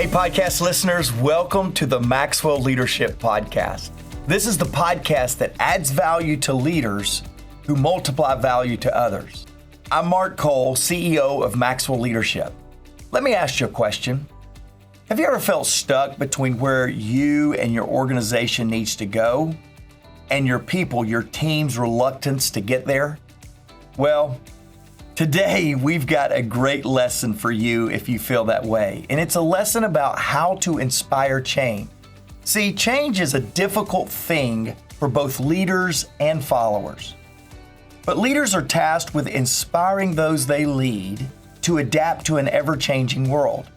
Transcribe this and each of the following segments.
Hey, podcast listeners, welcome to the Maxwell Leadership Podcast. This is the podcast that adds value to leaders who multiply value to others. I'm Mark Cole, CEO of Maxwell Leadership. Let me ask you a question. Have you ever felt stuck between where you and your organization needs to go and your people, your team's reluctance to get there? Well, today we've got a great lesson for you if you feel that way, and it's a lesson about how to inspire change. See, change is a difficult thing for both leaders and followers. But leaders are tasked with inspiring those they lead to adapt to an ever-changing world.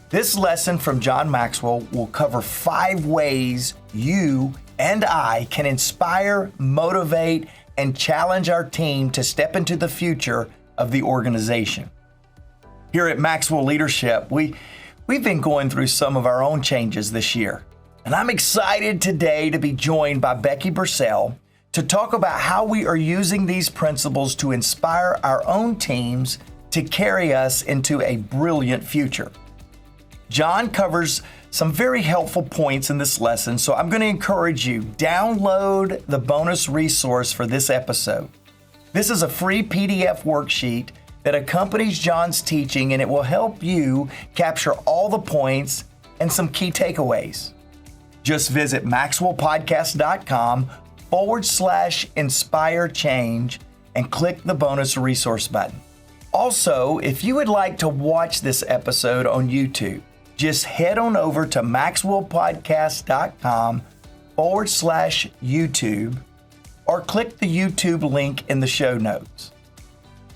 This lesson from John Maxwell will cover 5 ways you and I can inspire, motivate, and challenge our team to step into the future of the organization. Here at Maxwell Leadership, we've been going through some of our own changes this year. And I'm excited today to be joined by Becky Bursell to talk about how we are using these principles to inspire our own teams to carry us into a brilliant future. John covers some very helpful points in this lesson, so I'm going to encourage you, download the bonus resource for this episode. This is a free PDF worksheet that accompanies John's teaching, and it will help you capture all the points and some key takeaways. Just visit maxwellpodcast.com/inspire change and click the bonus resource button. Also, if you would like to watch this episode on YouTube, just head on over to maxwellpodcast.com/YouTube or click the YouTube link in the show notes.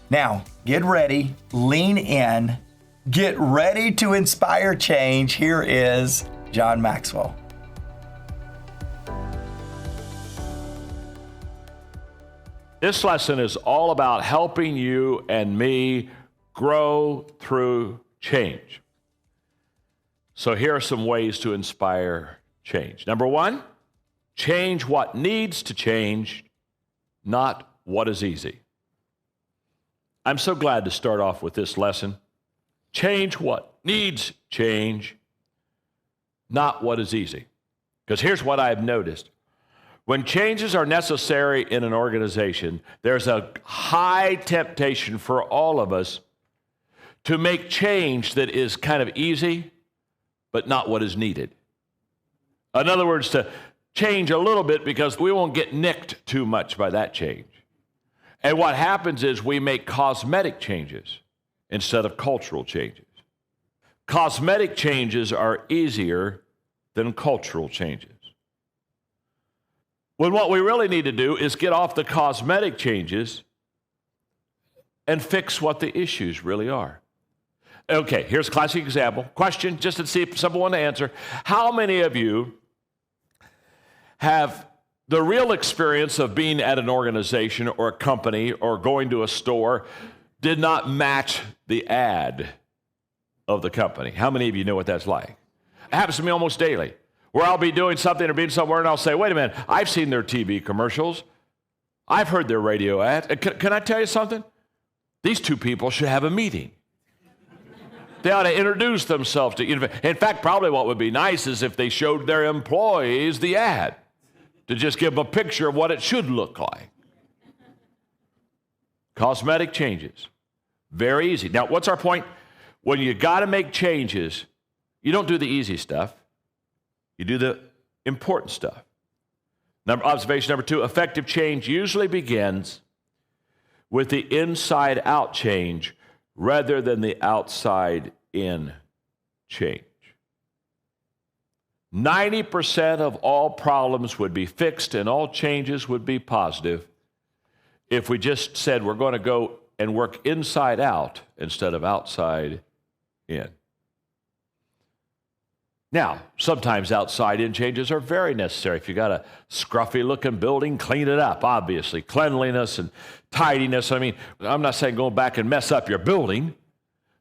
Now, get ready, lean in, get ready to inspire change. Here is John Maxwell. This lesson is all about helping you and me grow through change. So here are some ways to inspire change. Number 1, change what needs to change, not what is easy. I'm so glad to start off with this lesson. Change what needs change, not what is easy. Because here's what I've noticed. When changes are necessary in an organization, there's a high temptation for all of us to make change that is kind of easy, but not what is needed. In other words, to change a little bit because we won't get nicked too much by that change. And what happens is we make cosmetic changes instead of cultural changes. Cosmetic changes are easier than cultural changes. When what we really need to do is get off the cosmetic changes and fix what the issues really are. Okay, here's a classic example. Question, just to see if someone to answer. How many of you have the real experience of being at an organization or a company or going to a store did not match the ad of the company? How many of you know what that's like? It happens to me almost daily, where I'll be doing something or being somewhere and I'll say, wait a minute, I've seen their TV commercials. I've heard their radio ads. Can I tell you something? These two people should have a meeting. They ought to introduce themselves to you. In fact, probably what would be nice is if they showed their employees the ad to just give them a picture of what it should look like. Cosmetic changes. Very easy. Now, what's our point? When you got to make changes, you don't do the easy stuff. You do the important stuff. Observation number 2, effective change usually begins with the inside-out change rather than the outside-in change. 90% of all problems would be fixed and all changes would be positive if we just said we're going to go and work inside out instead of outside in. Now, sometimes outside-in changes are very necessary. If you got a scruffy-looking building, clean it up, obviously. Cleanliness and tidiness. I mean, I'm not saying go back and mess up your building,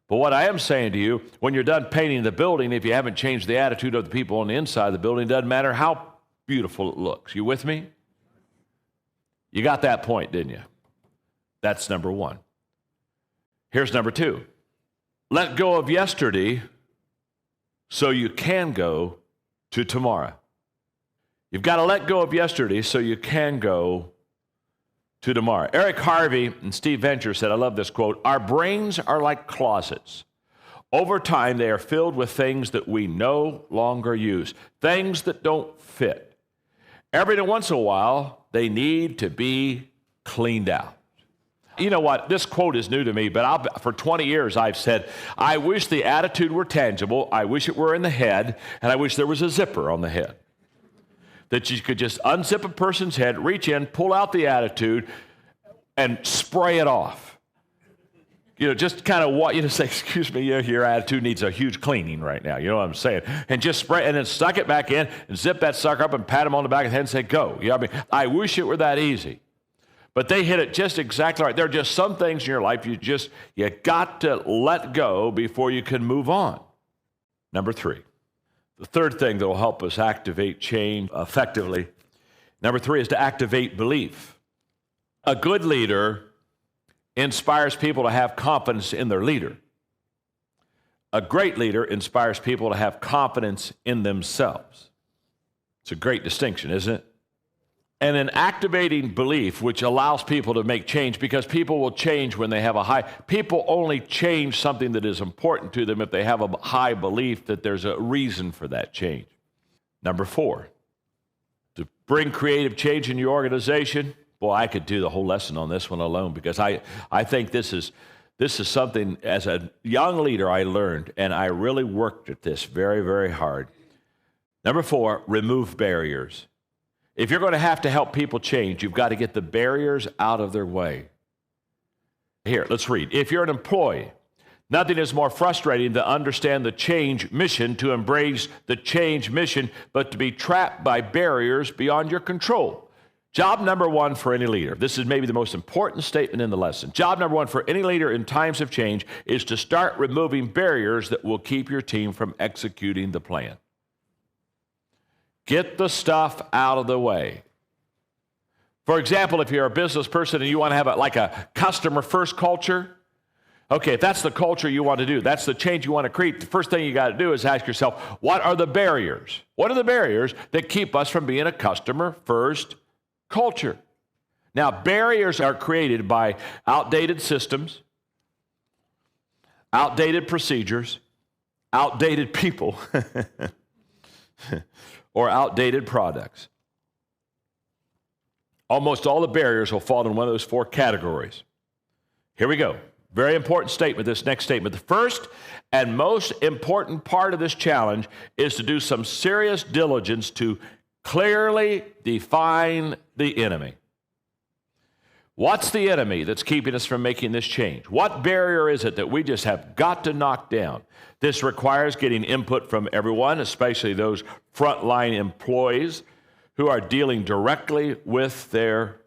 but what I am saying to you, when you're done painting the building, if you haven't changed the attitude of the people on the inside of the building, it doesn't matter how beautiful it looks. You with me? You got that point, didn't you? That's number 1. Here's number 2. Let go of yesterday so you can go to tomorrow. You've got to let go of yesterday so you can go to tomorrow. Eric Harvey and Steve Venture said, I love this quote, "Our brains are like closets. Over time, they are filled with things that we no longer use, things that don't fit. Every once in a while, they need to be cleaned out." You know what? This quote is new to me, but for 20 years I've said, I wish the attitude were tangible, I wish it were in the head, and I wish there was a zipper on the head. That you could just unzip a person's head, reach in, pull out the attitude, and spray it off. You know, just kind of say, excuse me, your attitude needs a huge cleaning right now. You know what I'm saying? And just spray, and then suck it back in, and zip that sucker up, and pat him on the back of the head and say, go. You know what I mean? I wish it were that easy. But they hit it just exactly right. There are just some things in your life you got to let go before you can move on. Number 3. The third thing that will help us activate change effectively, number 3, is to activate belief. A good leader inspires people to have confidence in their leader. A great leader inspires people to have confidence in themselves. It's a great distinction, isn't it? And an activating belief, which allows people to make change, because people will change when they have people only change something that is important to them if they have a high belief that there's a reason for that change. Number 4, to bring creative change in your organization. Boy, I could do the whole lesson on this one alone, because I think this is something as a young leader I learned, and I really worked at this very, very hard. Number 4, remove barriers. If you're going to help people change, you've got to get the barriers out of their way. Here, let's read. If you're an employee, nothing is more frustrating than to understand the change mission, to embrace the change mission, but to be trapped by barriers beyond your control. Job number 1 for any leader. This is maybe the most important statement in the lesson. Job number 1 for any leader in times of change is to start removing barriers that will keep your team from executing the plan. Get the stuff out of the way. For example, if you're a business person and you want to have a customer-first culture, okay, if that's the culture you want to do, that's the change you want to create, the first thing you got to do is ask yourself, what are the barriers? What are the barriers that keep us from being a customer-first culture? Now, barriers are created by outdated systems, outdated procedures, outdated people, or outdated products. Almost all the barriers will fall in one of those 4 categories. Here we go. Very important statement, this next statement. The first and most important part of this challenge is to do some serious diligence to clearly define the enemy. What's the enemy that's keeping us from making this change? What barrier is it that we just have got to knock down? This requires getting input from everyone, especially those frontline employees who are dealing directly with their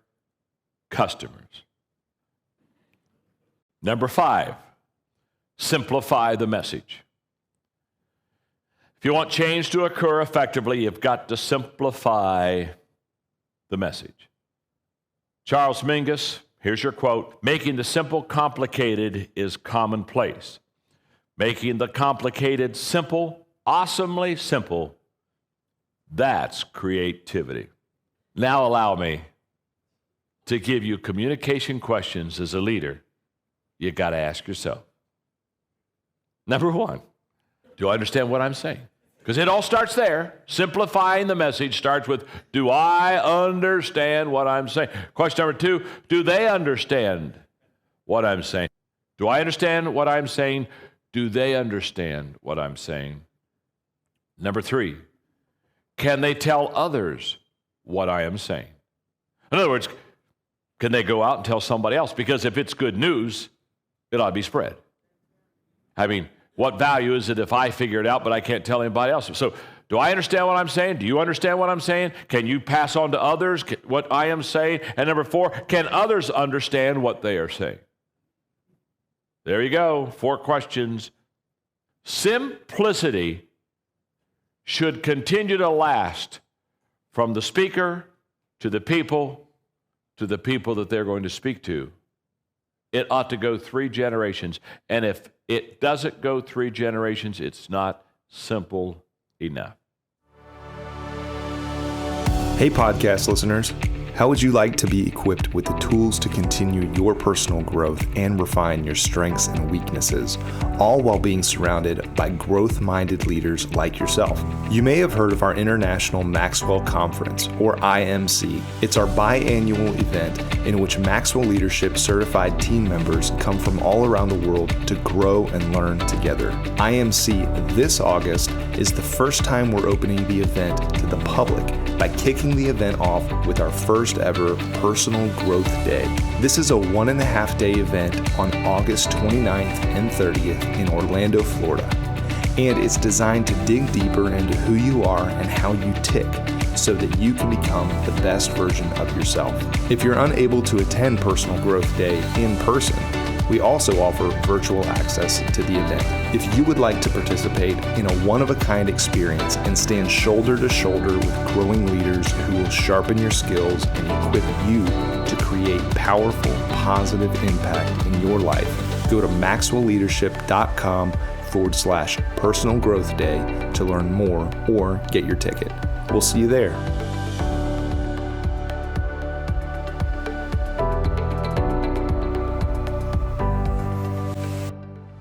customers. Number 5, simplify the message. If you want change to occur effectively, you've got to simplify the message. Charles Mingus, here's your quote, "Making the simple complicated is commonplace. Making the complicated simple, awesomely simple, that's creativity." Now allow me to give you communication questions as a leader you got to ask yourself. Number 1, do I understand what I'm saying? Because it all starts there. Simplifying the message starts with, do I understand what I'm saying? Question number 2, do they understand what I'm saying? Do I understand what I'm saying? Do they understand what I'm saying? Number 3, can they tell others what I am saying? In other words, can they go out and tell somebody else? Because if it's good news, it ought to be spread. I mean, what value is it if I figure it out, but I can't tell anybody else? So, do I understand what I'm saying? Do you understand what I'm saying? Can you pass on to others what I am saying? And number 4, can others understand what they are saying? There you go, 4 questions. Simplicity should continue to last from the speaker to the people that they're going to speak to. It ought to go 3 generations. And if it doesn't go 3 generations, it's not simple enough. Hey, podcast listeners. How would you like to be equipped with the tools to continue your personal growth and refine your strengths and weaknesses, all while being surrounded by growth-minded leaders like yourself? You may have heard of our International Maxwell Conference, or IMC. It's our biannual event in which Maxwell Leadership certified team members come from all around the world to grow and learn together. IMC this August is the first time we're opening the event to the public by kicking the event off with our first ever Personal Growth Day. This is a 1.5-day event on August 29th and 30th in Orlando, Florida. And it's designed to dig deeper into who you are and how you tick so that you can become the best version of yourself. If you're unable to attend Personal Growth Day in person, we also offer virtual access to the event. If you would like to participate in a one-of-a-kind experience and stand shoulder to shoulder with growing leaders who will sharpen your skills and equip you to create powerful, positive impact in your life, go to maxwellleadership.com/personal growth day to learn more or get your ticket. We'll see you there.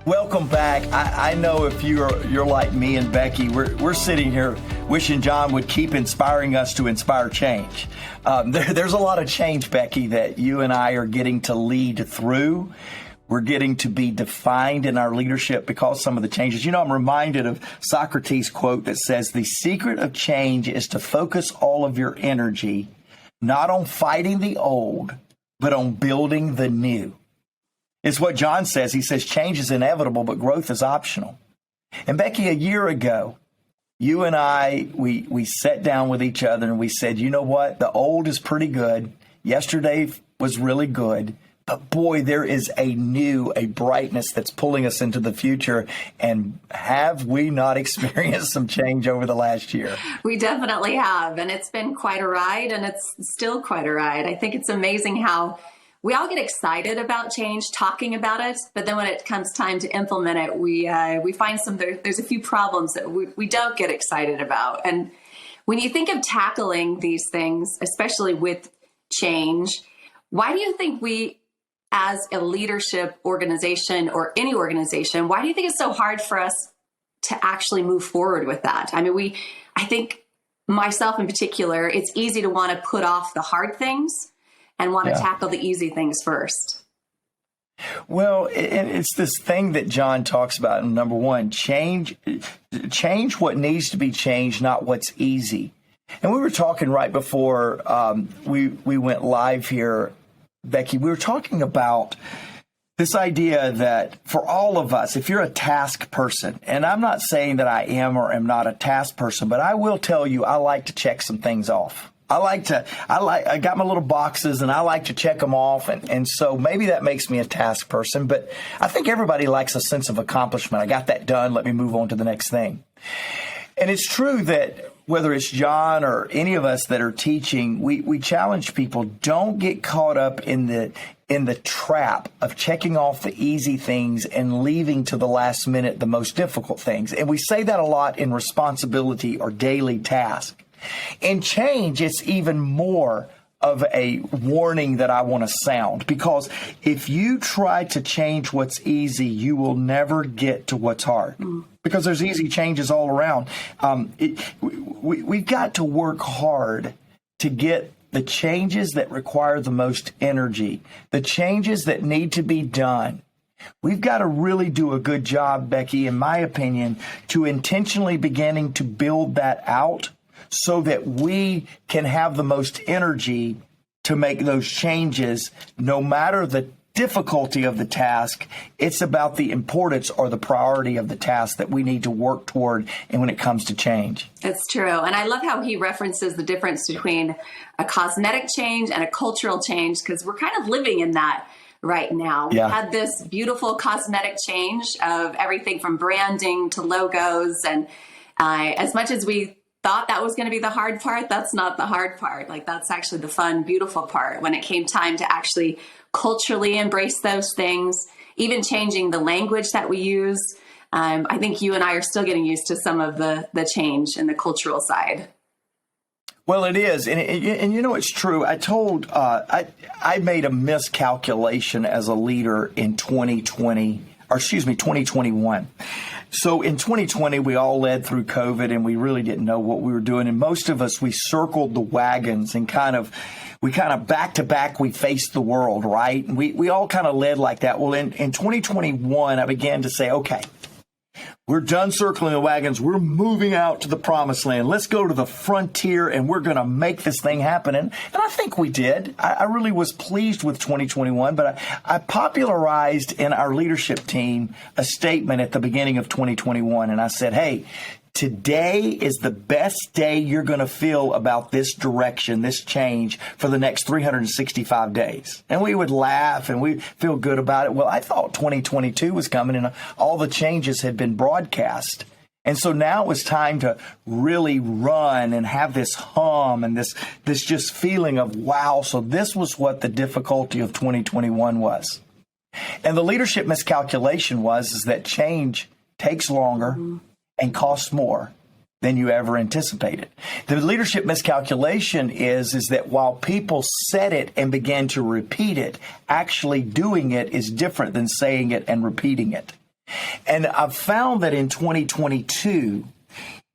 Welcome back. I know if you're like me and Becky, we're sitting here wishing John would keep inspiring us to inspire change. There's a lot of change, Becky, that you and I are getting to lead through. We're getting to be defined in our leadership because of some of the changes. You know, I'm reminded of Socrates' quote that says, "The secret of change is to focus all of your energy not on fighting the old, but on building the new." It's what John says. He says change is inevitable, but growth is optional. And Becky, a year ago, you and I, we sat down with each other and we said, you know what? The old is pretty good. Yesterday was really good. But boy, there is a brightness that's pulling us into the future. And have we not experienced some change over the last year? We definitely have. And it's been quite a ride, and it's still quite a ride. I think it's amazing how we all get excited about change, talking about it, but then when it comes time to implement it, we find there's a few problems that we don't get excited about. And when you think of tackling these things, especially with change, why do you think we, as a leadership organization or any organization, why do you think it's so hard for us to actually move forward with that? I mean, I think myself in particular, it's easy to want to put off the hard things and want to tackle the easy things first. Well, it's this thing that John talks about. Number one, change what needs to be changed, not what's easy. And we were talking right before we went live here, Becky. We were talking about this idea that for all of us, if you're a task person, and I'm not saying that I am or am not a task person, but I will tell you I like to check some things off. I got my little boxes and I like to check them off. And so maybe that makes me a task person, but I think everybody likes a sense of accomplishment. I got that done. Let me move on to the next thing. And it's true that whether it's John or any of us that are teaching, we challenge people, don't get caught up in the trap of checking off the easy things and leaving to the last minute the most difficult things. And we say that a lot in responsibility or daily task. In change, it's even more of a warning that I want to sound, because if you try to change what's easy, you will never get to what's hard, because there's easy changes all around. We've got to work hard to get the changes that require the most energy, the changes that need to be done. We've got to really do a good job, Becky, in my opinion, to intentionally beginning to build that out, so that we can have the most energy to make those changes, no matter the difficulty of the task. It's about the importance or the priority of the task that we need to work toward, and when it comes to change. It's true. And I love how he references the difference between a cosmetic change and a cultural change, because we're kind of living in that right now. We had this beautiful cosmetic change of everything from branding to logos. And as much as we thought that was going to be the hard part, that's not the hard part. Like, that's actually the fun, beautiful part. When it came time to actually culturally embrace those things, even changing the language that we use, I think you and I are still getting used to some of the change in the cultural side. Well, it is. And you know, it's true. I made a miscalculation as a leader in 2021. So in 2020, we all led through COVID and we really didn't know what we were doing. And most of us, we circled the wagons and we back to back, we faced the world, right? And we all kind of led like that. Well, in 2021, I began to say, okay, we're done circling the wagons. We're moving out to the promised land. Let's go to the frontier and we're going to make this thing happen. And I think we did. I really was pleased with 2021, but I popularized in our leadership team a statement at the beginning of 2021. And I said, hey, today is the best day you're going to feel about this direction, this change for the next 365 days. And we would laugh and we feel good about it. Well, I thought 2022 was coming and all the changes had been broadcast. And so now it was time to really run and have this hum and this just feeling of, wow. So this was what the difficulty of 2021 was. And the leadership miscalculation is that change takes longer and costs more than you ever anticipated. The leadership miscalculation is that while people said it and began to repeat it, actually doing it is different than saying it and repeating it. And I've found that in 2022,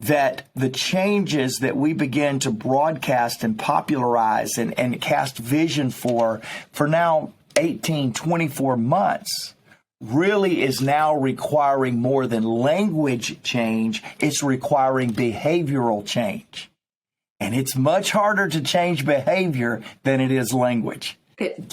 that the changes that we begin to broadcast and popularize and cast vision for now 18, 24 months, really is now requiring more than language change. It's requiring behavioral change. And it's much harder to change behavior than it is language.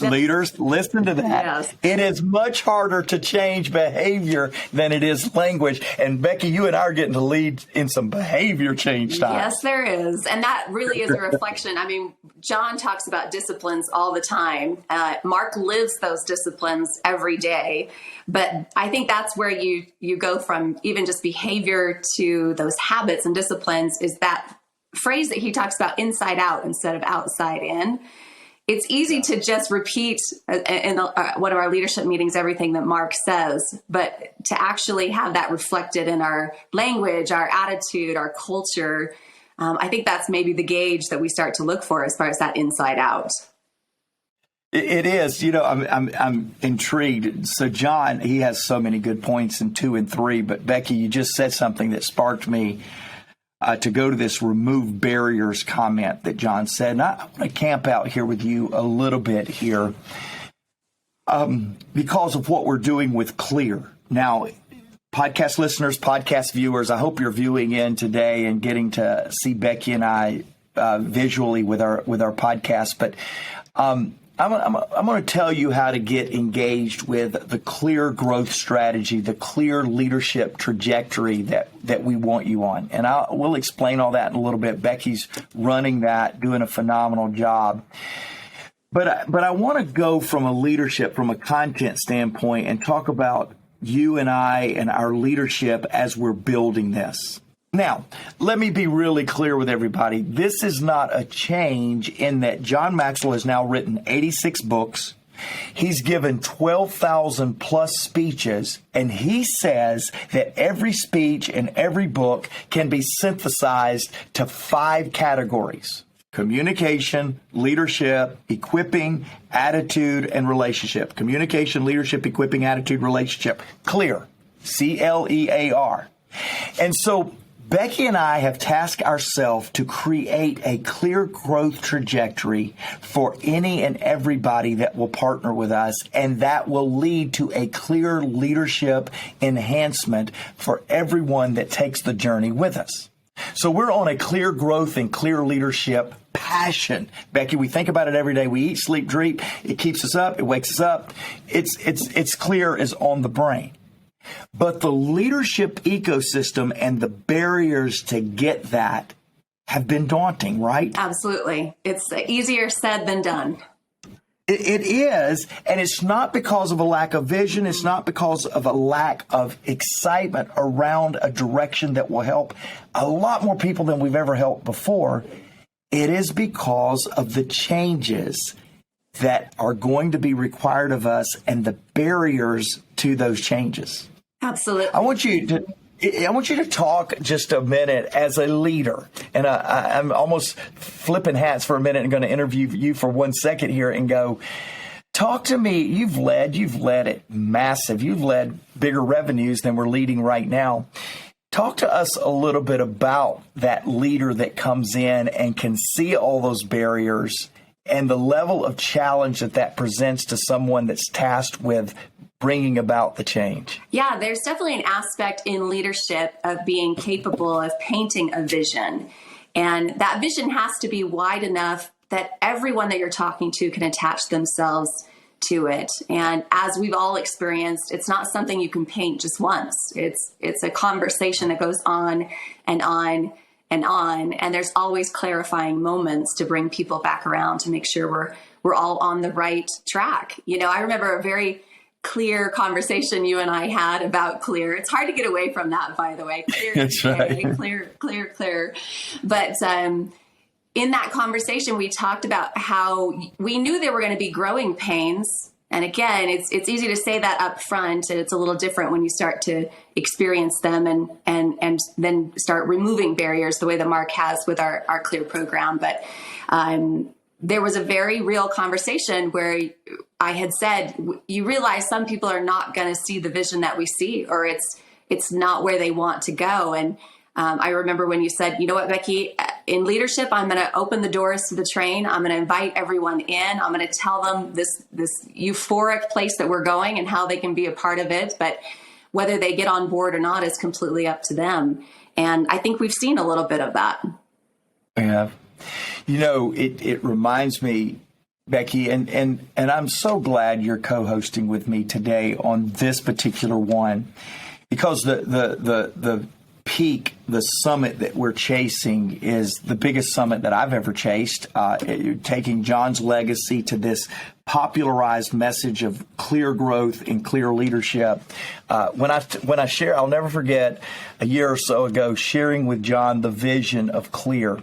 Leaders, listen to that. Yes. It is much harder to change behavior than it is language. And Becky, you and I are getting to lead in some behavior change time. Yes, there is. And that really is a reflection. I mean, John talks about disciplines all the time. Mark lives those disciplines every day. But I think that's where you go from even just behavior to those habits and disciplines, is that phrase that he talks about, inside out instead of outside in. It's easy to just repeat in one of our leadership meetings everything that Mark says, but to actually have that reflected in our language, our attitude, our culture, I think that's maybe the gauge that we start to look for as far as that inside out. It is. You know, I'm intrigued. So John, he has so many good points in 2 and 3, but Becky, you just said something that sparked me to go to this remove barriers comment that John said. And I want to camp out here with you a little bit here because of what we're doing with Clear. Now, podcast listeners, podcast viewers, I hope you're viewing in today and getting to see Becky and I visually with our podcast. But I'm going to tell you how to get engaged with the clear growth strategy, the clear leadership trajectory that we want you on. And we'll explain all that in a little bit. Becky's running that, doing a phenomenal job. But I want to go from a content standpoint and talk about you and I and our leadership as we're building this. Now, let me be really clear with everybody. This is not a change in that John Maxwell has now written 86 books. He's given 12,000 plus speeches, and he says that every speech and every book can be synthesized to 5 categories: communication, leadership, equipping, attitude, and relationship. Communication, leadership, equipping, attitude, relationship. Clear. CLEAR. And so Becky and I have tasked ourselves to create a clear growth trajectory for any and everybody that will partner with us, and that will lead to a clear leadership enhancement for everyone that takes the journey with us. So we're on a clear growth and clear leadership passion. Becky, we think about it every day. We eat, sleep, dream. It keeps us up. It wakes us up. It's clear as on the brain. But the leadership ecosystem and the barriers to get that have been daunting, right? Absolutely. It's easier said than done. It is, and it's not because of a lack of vision. It's not because of a lack of excitement around a direction that will help a lot more people than we've ever helped before. It is because of the changes that are going to be required of us and the barriers to those changes. Absolutely. I want you to talk just a minute as a leader. And I'm almost flipping hats for a minute and going to interview you for 1 second here and go, talk to me. You've led it massive. You've led bigger revenues than we're leading right now. Talk to us a little bit about that leader that comes in and can see all those barriers and the level of challenge that presents to someone that's tasked with bringing about the change. Yeah, there's definitely an aspect in leadership of being capable of painting a vision. And that vision has to be wide enough that everyone that you're talking to can attach themselves to it. And as we've all experienced, it's not something you can paint just once. It's a conversation that goes on and on and on. And there's always clarifying moments to bring people back around to make sure we're all on the right track. You know, I remember a very clear conversation you and I had about clear. It's hard to get away from that, by the way. Clear, That's right. Clear. But in that conversation, we talked about how we knew there were going to be growing pains. And again, it's easy to say that up front, and it's a little different when you start to experience them and then start removing barriers the way that Mark has with our Clear program. But there was a very real conversation where I had said, you realize some people are not going to see the vision that we see, or it's not where they want to go. And I remember when you said, you know what, Becky, in leadership, I'm going to open the doors to the train. I'm going to invite everyone in. I'm going to tell them this euphoric place that we're going and how they can be a part of it. But whether they get on board or not is completely up to them. And I think we've seen a little bit of that. Yeah. You know, it reminds me, Becky, and I'm so glad you're co-hosting with me today on this particular one, because the peak, the summit that we're chasing is the biggest summit that I've ever chased, taking John's legacy to this popularized message of clear growth and clear leadership. When I share, I'll never forget a year or so ago sharing with John the vision of clear.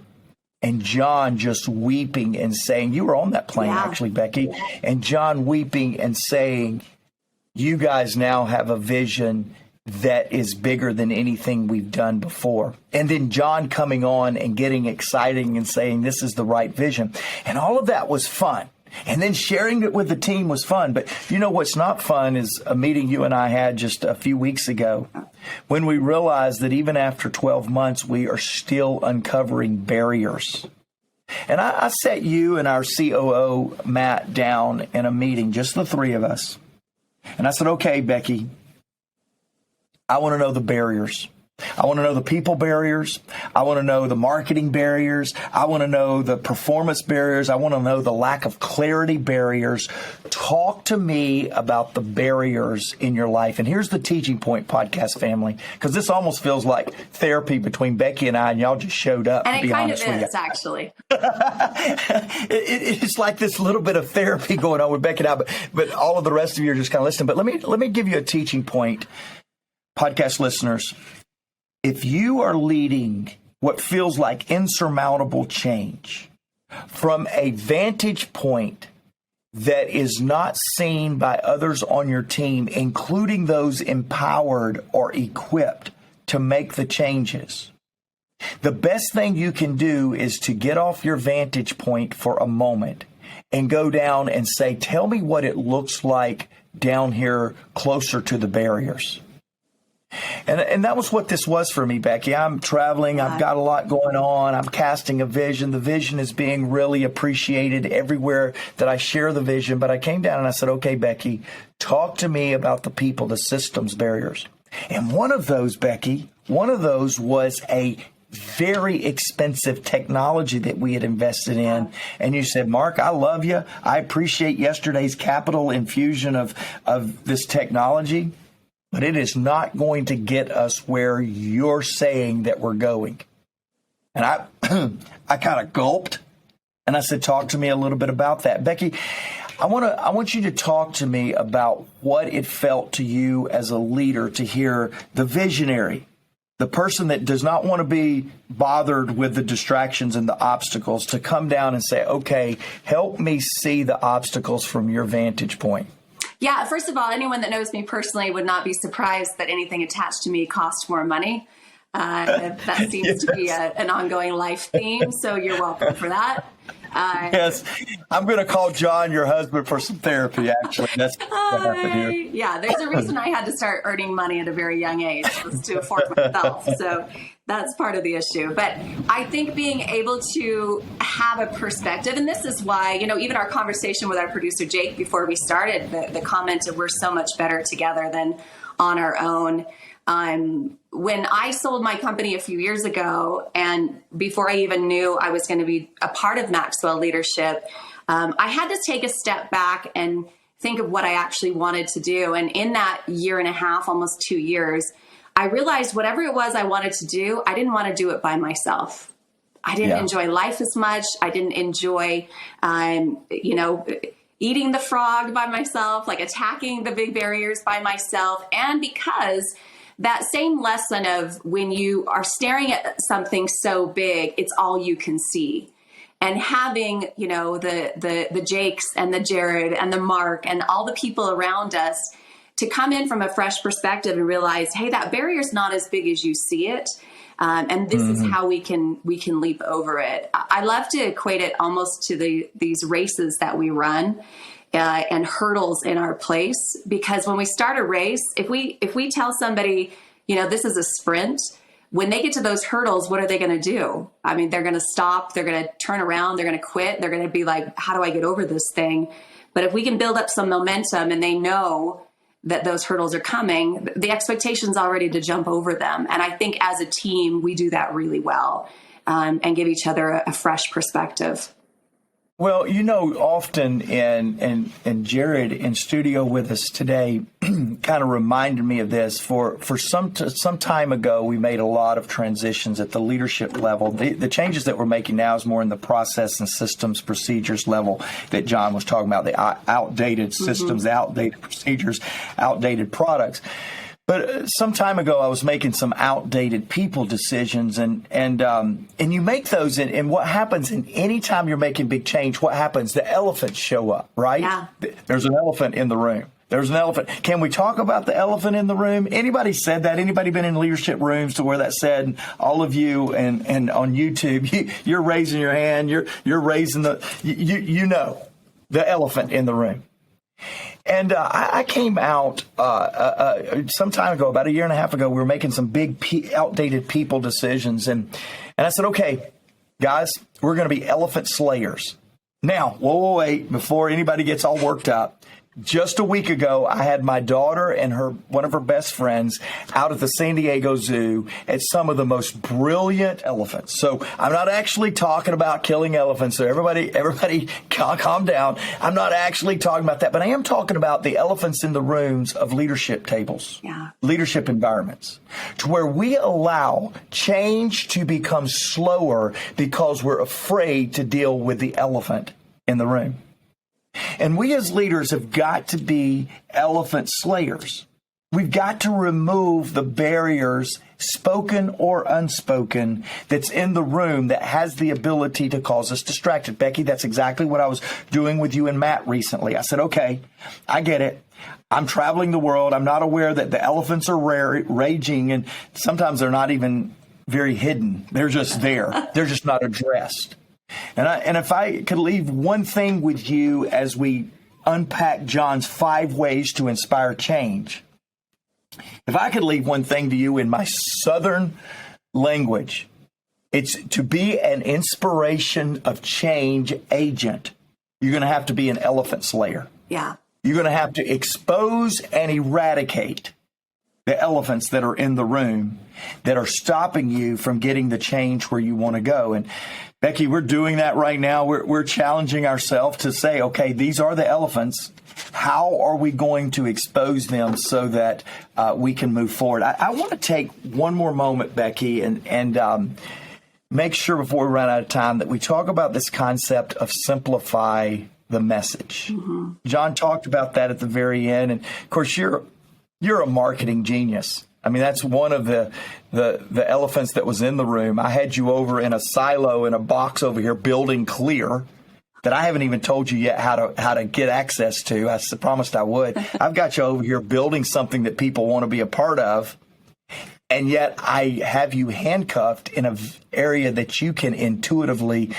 And John just weeping and saying, you were on that plane, actually, Becky, and John weeping and saying, you guys now have a vision that is bigger than anything we've done before. And then John coming on and getting excited and saying, this is the right vision. And all of that was fun. And then sharing it with the team was fun. But you know what's not fun is a meeting you and I had just a few weeks ago when we realized that even after 12 months, we are still uncovering barriers. And I sat you and our COO, Matt, down in a meeting, just the three of us. And I said, okay, Becky, I want to know the barriers. I want to know the people barriers. I want to know the marketing barriers. I want to know the performance barriers. I want to know the lack of clarity barriers. Talk to me about the barriers in your life. And here's the teaching point, podcast family, because this almost feels like therapy between Becky and I, and y'all just showed up. And to be it kind honest of with is, you. actually. It's like this little bit of therapy going on with Becky and I, but all of the rest of you are just kind of listening. But let me give you a teaching point, podcast listeners. If you are leading what feels like insurmountable change from a vantage point that is not seen by others on your team, including those empowered or equipped to make the changes, the best thing you can do is to get off your vantage point for a moment and go down and say, tell me what it looks like down here closer to the barriers. And that was what this was for me, Becky. I'm traveling. I've got a lot going on. I'm casting a vision. The vision is being really appreciated everywhere that I share the vision. But I came down and I said, okay, Becky, talk to me about the people, the systems barriers. And one of those, Becky, was a very expensive technology that we had invested in. And you said, Mark, I love you. I appreciate yesterday's capital infusion of this technology. But it is not going to get us where you're saying that we're going. And I kind of gulped and I said, talk to me a little bit about that. Becky, I want you to talk to me about what it felt to you as a leader to hear the visionary, the person that does not want to be bothered with the distractions and the obstacles, to come down and say, okay, help me see the obstacles from your vantage point. Yeah, first of all, anyone that knows me personally would not be surprised that anything attached to me costs more money. That seems to be an ongoing life theme, so you're welcome for that. Yes, I'm going to call John, your husband, for some therapy, actually. That's what happened here. Yeah, there's a reason I had to start earning money at a very young age, was to afford myself. So that's part of the issue. But I think being able to have a perspective, and this is why, even our conversation with our producer, Jake, before we started, the comment of we're so much better together than on our own. When I sold my company a few years ago, and before I even knew I was going to be a part of Maxwell Leadership, I had to take a step back and think of what I actually wanted to do. And in that year and a half, almost 2 years, I realized whatever it was I wanted to do, I didn't want to do it by myself. I didn't enjoy life as much. I didn't enjoy, eating the frog by myself, like attacking the big barriers by myself. And because that same lesson of when you are staring at something so big, it's all you can see. And having, the Jakes and the Jared and the Mark and all the people around us to come in from a fresh perspective and realize, hey, that barrier's not as big as you see it. And this is how we can leap over it. I love to equate it almost to these races that we run. And hurdles in our place, because when we start a race, if we tell somebody, this is a sprint, when they get to those hurdles, what are they going to do? I mean, they're going to stop, they're going to turn around, they're going to quit, they're going to be like, how do I get over this thing? But if we can build up some momentum and they know that those hurdles are coming, the expectation's already to jump over them. And I think as a team, we do that really well, and give each other a fresh perspective. Well, often, and Jared in studio with us today kind of reminded me of this. For some time ago, we made a lot of transitions at the leadership level. The changes that we're making now is more in the process and systems procedures level that John was talking about, the outdated systems, outdated procedures, outdated products. But some time ago, I was making some outdated people decisions, and you make those, and what happens, and anytime you're making big change, what happens? The elephants show up, right? Yeah. There's an elephant in the room. There's an elephant. Can we talk about the elephant in the room? Anybody said that? Anybody been in leadership rooms to where that said? All of you, and on YouTube, you're raising your hand. You're raising the elephant in the room. And I came out some time ago, about a year and a half ago. We were making some big outdated people decisions. And I said, okay, guys, we're going to be elephant slayers. Now, wait, before anybody gets all worked up. Just a week ago, I had my daughter and one of her best friends out at the San Diego Zoo at some of the most brilliant elephants. So I'm not actually talking about killing elephants. So everybody calm down. I'm not actually talking about that, but I am talking about the elephants in the rooms of leadership tables, leadership environments, to where we allow change to become slower because we're afraid to deal with the elephant in the room. And we as leaders have got to be elephant slayers. We've got to remove the barriers, spoken or unspoken, that's in the room that has the ability to cause us distracted. Becky, that's exactly what I was doing with you and Matt recently. I said, okay, I get it. I'm traveling the world. I'm not aware that the elephants are raging, and sometimes they're not even very hidden. They're just there. They're just not addressed. And if I could leave one thing with you as we unpack John's 5 ways to inspire change, if I could leave one thing to you in my Southern language, it's to be an inspiration of change agent. You're going to have to be an elephant slayer. Yeah. You're going to have to expose and eradicate the elephants that are in the room that are stopping you from getting the change where you want to go. And Becky, we're doing that right now. We're challenging ourselves to say, okay, these are the elephants. How are we going to expose them so that we can move forward? I want to take one more moment, Becky, and make sure before we run out of time that we talk about this concept of simplify the message. Mm-hmm. John talked about that at the very end. And of course, you're a marketing genius. I mean, that's one of the elephants that was in the room. I had you over in a silo in a box over here building clear. that I haven't even told you yet how to get access to. I promised I would. I've got you over here building something that people want to be a part of. And yet I have you handcuffed in an area that you can intuitively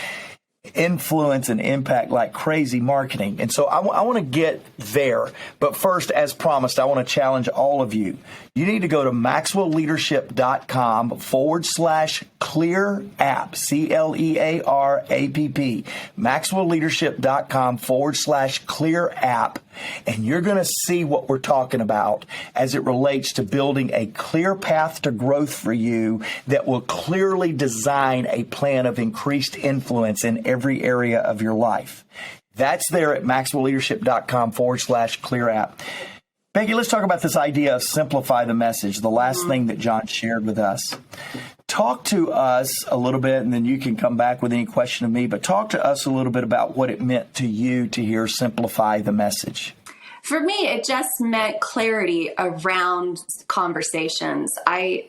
influence and impact like crazy marketing. And so I want to get there. But first, as promised, I want to challenge all of you. You need to go to maxwellleadership.com/clear app, CLEARAPP, maxwellleadership.com/clear app. And you're going to see what we're talking about as it relates to building a clear path to growth for you that will clearly design a plan of increased influence in every area of your life. That's there at maxwellleadership.com/clear app. Becky, let's talk about this idea of simplify the message, the last thing that John shared with us. Talk to us a little bit, and then you can come back with any question of me, but talk to us a little bit about what it meant to you to hear simplify the message. For me, it just meant clarity around conversations. I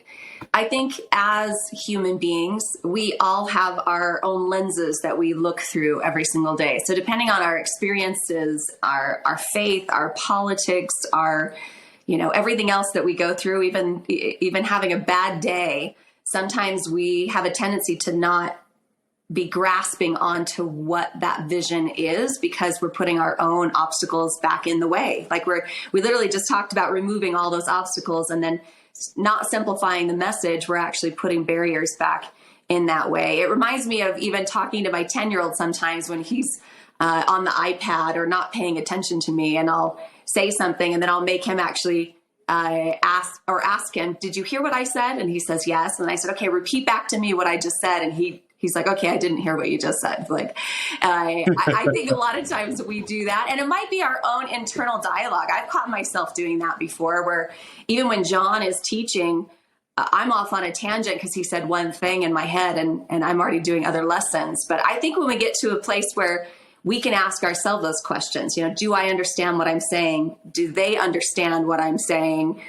think as human beings, we all have our own lenses that we look through every single day. So depending on our experiences, our faith, our politics, our, everything else that we go through, even having a bad day, sometimes we have a tendency to not be grasping onto what that vision is because we're putting our own obstacles back in the way. Like we literally just talked about removing all those obstacles and then not simplifying the message. We're actually putting barriers back in that way. It reminds me of even talking to my 10-year-old sometimes when he's on the iPad or not paying attention to me, and I'll say something and then I'll make him actually ask him, did you hear what I said? And he says, yes. And I said, okay, repeat back to me what I just said. And he's like, okay, I didn't hear what you just said. Like, I think a lot of times we do that, and it might be our own internal dialogue. I've caught myself doing that before, where even when John is teaching, I'm off on a tangent because he said one thing in my head and I'm already doing other lessons. But I think when we get to a place where we can ask ourselves those questions, do I understand what I'm saying? Do they understand what I'm saying?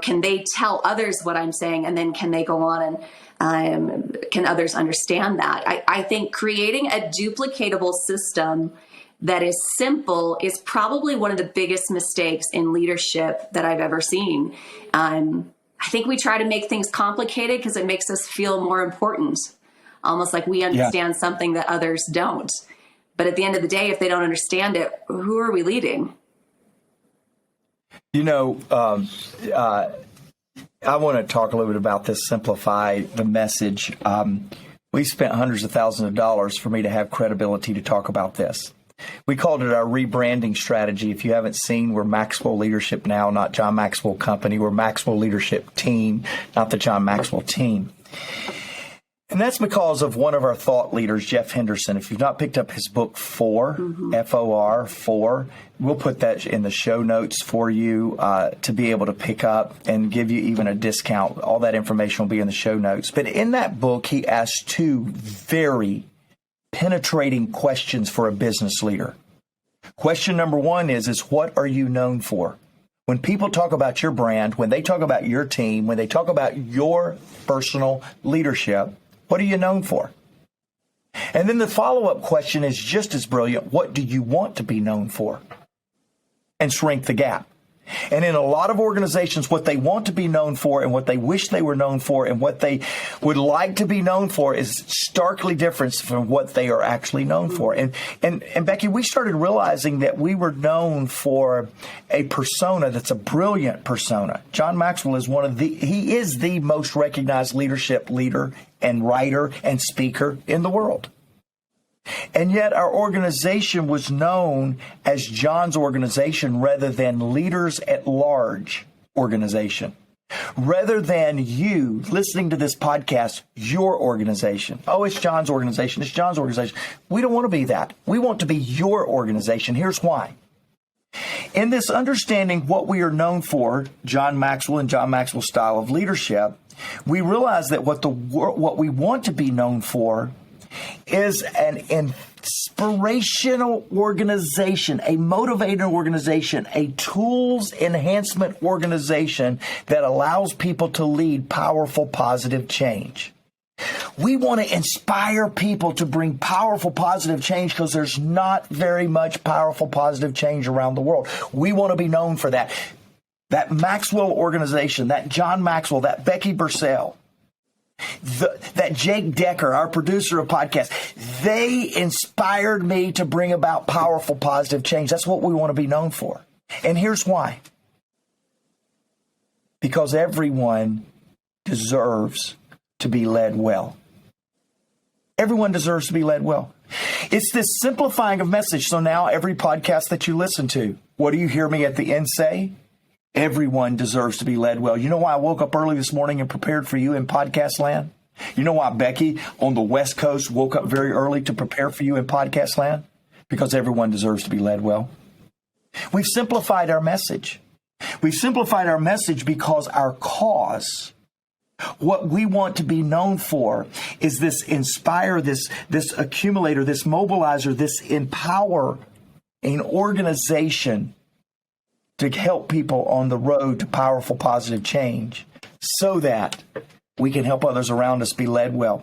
Can they tell others what I'm saying? And then can they go on and can others understand that? I think creating a duplicatable system that is simple is probably one of the biggest mistakes in leadership that I've ever seen. I think we try to make things complicated because it makes us feel more important, almost like we understand something that others don't. But at the end of the day, if they don't understand it, who are we leading? I want to talk a little bit about this, simplify the message. We spent hundreds of thousands of dollars for me to have credibility to talk about this. We called it our rebranding strategy. If you haven't seen, we're Maxwell Leadership now, not John Maxwell Company. We're Maxwell Leadership Team, not the John Maxwell Team. And that's because of one of our thought leaders, Jeff Henderson. If you've not picked up his book, F-O-R, 4, we'll put that in the show notes for you to be able to pick up and give you even a discount. All that information will be in the show notes. But in that book, he asks 2 very penetrating questions for a business leader. Question number 1 is what are you known for? When people talk about your brand, when they talk about your team, when they talk about your personal leadership, what are you known for? And then the follow-up question is just as brilliant. What do you want to be known for? And shrink the gap. And in a lot of organizations, what they want to be known for and what they wish they were known for and what they would like to be known for is starkly different from what they are actually known for. And Becky, we started realizing that we were known for a persona that's a brilliant persona. John Maxwell is he is the most recognized leadership leader and writer and speaker in the world. And yet our organization was known as John's organization rather than Leaders at Large organization. Rather than you listening to this podcast, your organization. Oh, it's John's organization. It's John's organization. We don't want to be that. We want to be your organization. Here's why. In this understanding what we are known for, John Maxwell and John Maxwell's style of leadership, we realize that what we want to be known for is an inspirational organization, a motivated organization, a tools enhancement organization that allows people to lead powerful, positive change. We want to inspire people to bring powerful, positive change because there's not very much powerful, positive change around the world. We want to be known for that. That Maxwell organization, that John Maxwell, that Becky Bursell, that Jake Decker, our producer of podcasts, they inspired me to bring about powerful, positive change. That's what we want to be known for. And here's why. Because everyone deserves to be led well. Everyone deserves to be led well. It's this simplifying of message. So now every podcast that you listen to, what do you hear me at the end say? Everyone deserves to be led well. You know why I woke up early this morning and prepared for you in podcast land? You know why Becky on the West Coast woke up very early to prepare for you in podcast land? Because everyone deserves to be led well. We've simplified our message. We've simplified our message because our cause, what we want to be known for, is this inspire, this accumulator, this mobilizer, this empower an organization to help people on the road to powerful, positive change so that we can help others around us be led well.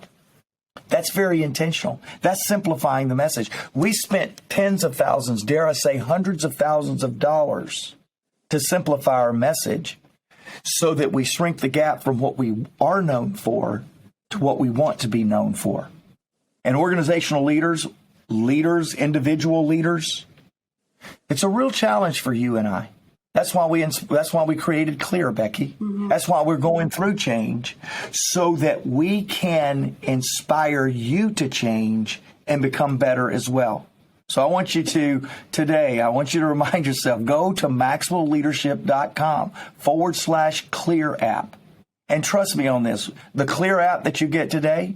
That's very intentional. That's simplifying the message. We spent tens of thousands, dare I say hundreds of thousands of dollars to simplify our message so that we shrink the gap from what we are known for to what we want to be known for. And organizational leaders, individual leaders, it's a real challenge for you and I. That's why we created Clear, Becky. Mm-hmm. That's why we're going through change, so that we can inspire you to change and become better as well. So I want you to remind yourself, go to maxwellleadership.com/Clear app. And trust me on this, the Clear app that you get today,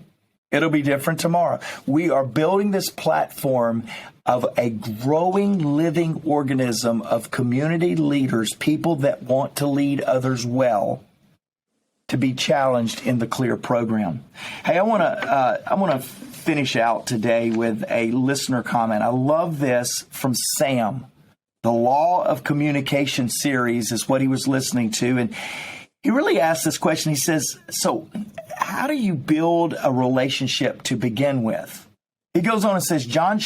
it'll be different tomorrow. We are building this platform of a growing, living organism of community leaders, people that want to lead others well, to be challenged in the Clear program. Hey, I want to finish out today with a listener comment. I love this from Sam. The Law of Communication series is what he was listening to, and he really asked this question. He says, so how do you build a relationship to begin with? He goes on and says, John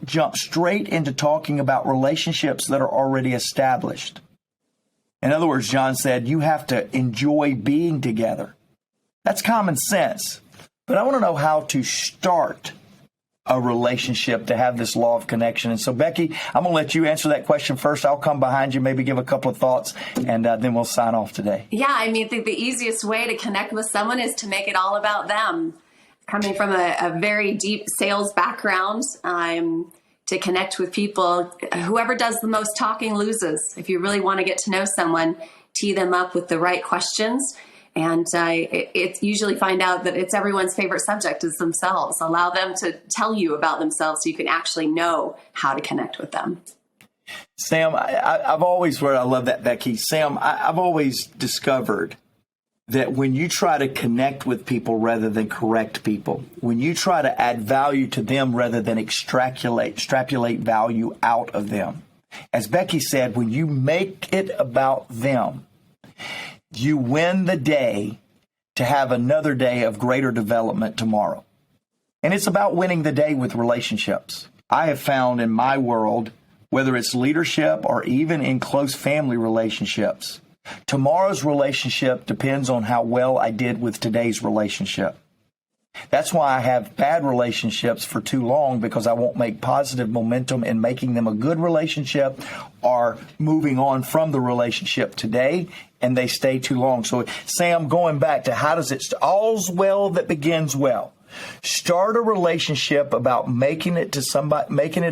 jumped straight into talking about relationships that are already established. In other words, John said, you have to enjoy being together. That's common sense. But I want to know how to start a relationship to have this law of connection. And so, Becky, I'm going to let you answer that question first. I'll come behind you, maybe give a couple of thoughts, and then we'll sign off today. Yeah, I think the easiest way to connect with someone is to make it all about them. Coming from a very deep sales background, to connect with people, whoever does the most talking loses. If you really want to get to know someone, tee them up with the right questions. And it's usually find out that it's everyone's favorite subject is themselves. Allow them to tell you about themselves so you can actually know how to connect with them. Sam, I've always, I love that, Becky. Sam, I've always discovered that when you try to connect with people rather than correct people, when you try to add value to them rather than extrapolate value out of them, as Becky said, when you make it about them, you win the day to have another day of greater development tomorrow. And it's about winning the day with relationships. I have found in my world, whether it's leadership or even in close family relationships, tomorrow's relationship depends on how well I did with today's relationship. That's why I have bad relationships for too long, because I won't make positive momentum in making them a good relationship or moving on from the relationship today, and they stay too long. So, Sam, going back to how does it, all's well that begins well. Start a relationship about making it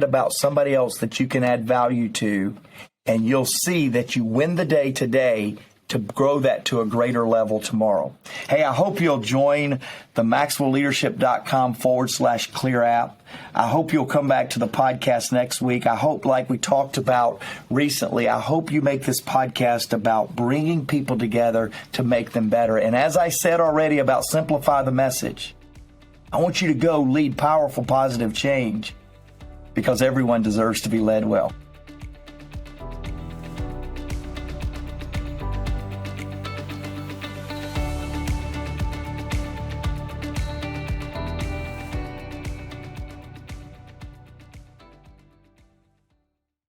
about somebody else that you can add value to, and you'll see that you win the day today to grow that to a greater level tomorrow. Hey, I hope you'll join the maxwellleadership.com/Clear app. I hope you'll come back to the podcast next week. I hope, like we talked about recently, I hope you make this podcast about bringing people together to make them better. And as I said already about simplify the message, I want you to go lead powerful, positive change, because everyone deserves to be led well.